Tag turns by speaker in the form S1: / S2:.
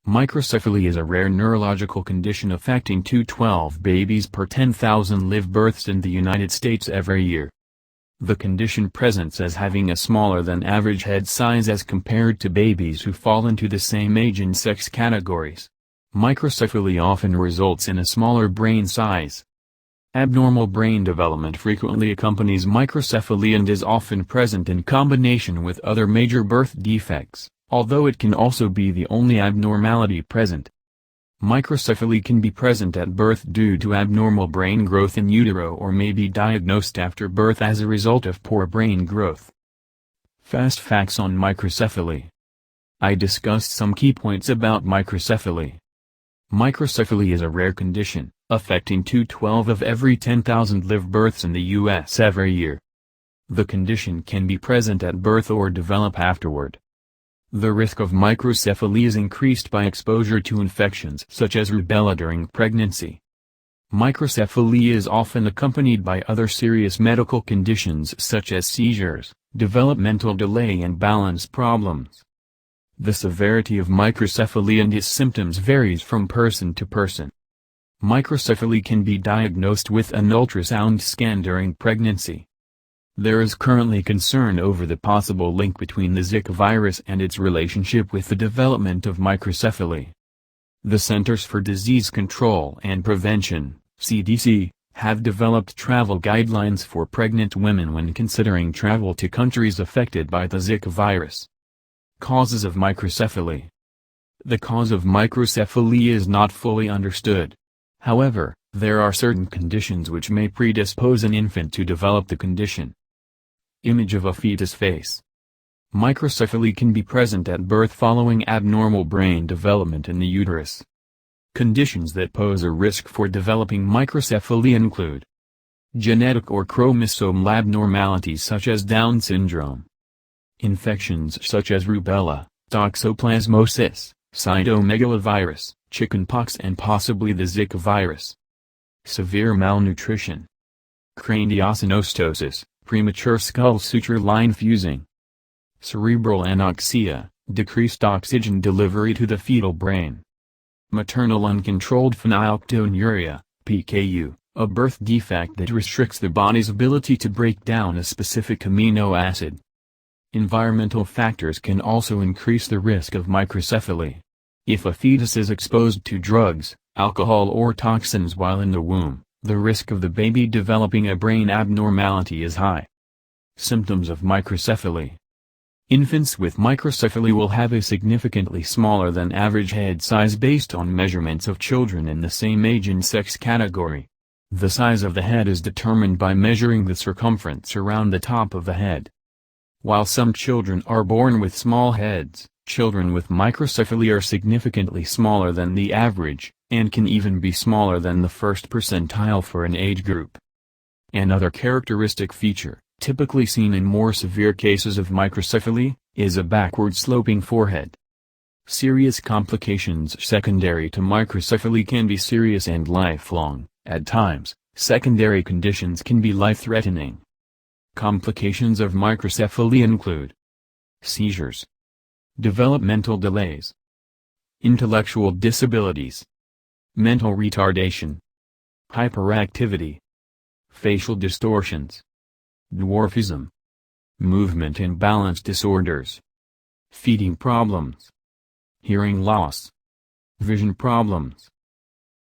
S1: Microcephaly is a rare neurological condition affecting 212 babies per 10,000 live births in the United States every year. The condition presents as having a smaller than average head size as compared to babies who fall into the same age and sex categories. Microcephaly often results in a smaller brain size. Abnormal brain development frequently accompanies microcephaly and is often present in combination with other major birth defects, although it can also be the only abnormality present. Microcephaly can be present at birth due to abnormal brain growth in utero or may be diagnosed after birth as a result of poor brain growth. Fast facts on microcephaly. I discussed some key points about microcephaly. Microcephaly is a rare condition, affecting 212 of every 10,000 live births in the U.S. every year. The condition can be present at birth or develop afterward. The risk of microcephaly is increased by exposure to infections such as rubella during pregnancy. Microcephaly is often accompanied by other serious medical conditions such as seizures, developmental delay and balance problems. The severity of microcephaly and its symptoms varies from person to person. Microcephaly can be diagnosed with an ultrasound scan during pregnancy. There is currently concern over the possible link between the Zika virus and its relationship with the development of microcephaly. The Centers for Disease Control and Prevention, CDC, have developed travel guidelines for pregnant women when considering travel to countries affected by the Zika virus. Causes of microcephaly. The cause of microcephaly is not fully understood. However, there are certain conditions which may predispose an infant to develop the condition. Image of a fetus face. Microcephaly can be present at birth following abnormal brain development in the uterus. Conditions that pose a risk for developing microcephaly include genetic or chromosomal abnormalities such as Down syndrome, infections such as rubella, toxoplasmosis, cytomegalovirus, chickenpox and possibly the Zika virus, severe malnutrition, craniosynostosis, premature skull suture line fusing, cerebral anoxia, decreased oxygen delivery to the fetal brain, maternal uncontrolled phenylketonuria, PKU, a birth defect that restricts the body's ability to break down a specific amino acid. Environmental factors can also increase the risk of microcephaly. If a fetus is exposed to drugs, alcohol or toxins while in the womb, the risk of the baby developing a brain abnormality is high. Symptoms of microcephaly. Infants with microcephaly will have a significantly smaller than average head size based on measurements of children in the same age and sex category. The size of the head is determined by measuring the circumference around the top of the head. While some children are born with small heads, children with microcephaly are significantly smaller than the average, and can even be smaller than the first percentile for an age group. Another characteristic feature, typically seen in more severe cases of microcephaly, is a backward-sloping forehead. Serious complications secondary to microcephaly can be serious and lifelong. At times, secondary conditions can be life-threatening. Complications of microcephaly include seizures, developmental delays, intellectual disabilities, mental retardation, hyperactivity, facial distortions, dwarfism, movement and balance disorders, feeding problems, hearing loss, vision problems,